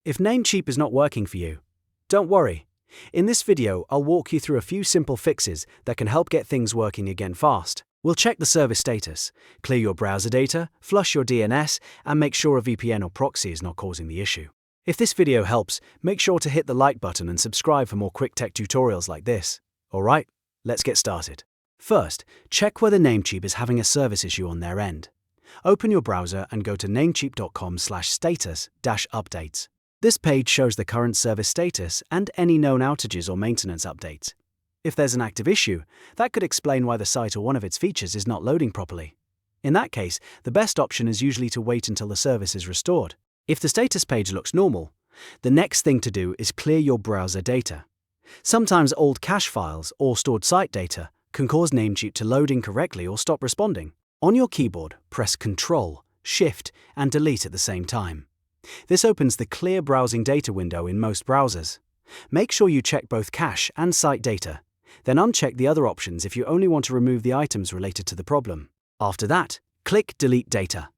If Namecheap is not working for you, don't worry. In this video, I'll walk you through a few simple fixes that can help get things working again fast. We'll check the service status, clear your browser data, flush your DNS, and make sure a VPN or proxy is not causing the issue. If this video helps, make sure to hit the like button and subscribe for more quick tech tutorials like this. Alright, let's get started. First, check whether Namecheap is having a service issue on their end. Open your browser and go to namecheap.com/status-updates. This page shows the current service status and any known outages or maintenance updates. If there's an active issue, that could explain why the site or one of its features is not loading properly. In that case, the best option is usually to wait until the service is restored. If the status page looks normal, the next thing to do is clear your browser data. Sometimes old cache files or stored site data can cause Namecheap to load incorrectly or stop responding. On your keyboard, press Ctrl, Shift, and Delete at the same time. This opens the Clear Browsing Data window in most browsers. Make sure you check both cache and site data, then uncheck the other options if you only want to remove the items related to the problem. After that, click Delete Data.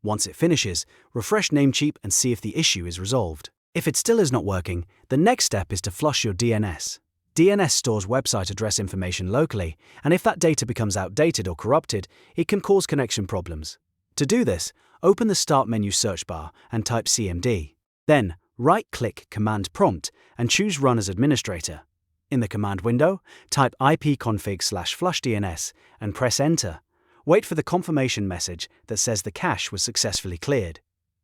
Once it finishes, refresh Namecheap and see if the issue is resolved. If it still is not working, the next step is to flush your DNS. DNS stores website address information locally, and if that data becomes outdated or corrupted, it can cause connection problems. To do this, open the Start menu search bar and type CMD. Then, right-click Command Prompt and choose Run as Administrator. In the command window, type ipconfig/flushdns and press Enter. Wait for the confirmation message that says the cache was successfully cleared.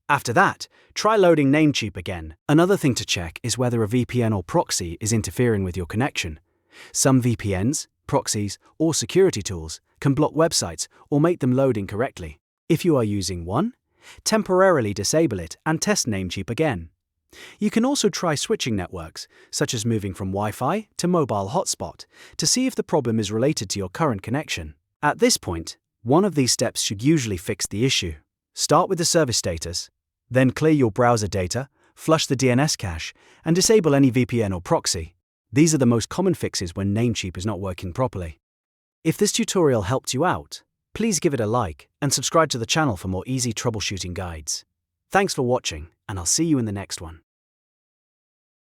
After that, try loading Namecheap again. Another thing to check is whether a VPN or proxy is interfering with your connection. Some VPNs, proxies, or security tools can block websites or make them load incorrectly. If you are using one, temporarily disable it and test Namecheap again. You can also try switching networks, such as moving from Wi-Fi to mobile hotspot, to see if the problem is related to your current connection. At this point, one of these steps should usually fix the issue. Start with the service status, then clear your browser data, flush the DNS cache, and disable any VPN or proxy. These are the most common fixes when Namecheap is not working properly. If this tutorial helped you out, please give it a like and subscribe to the channel for more easy troubleshooting guides. Thanks for watching, and I'll see you in the next one.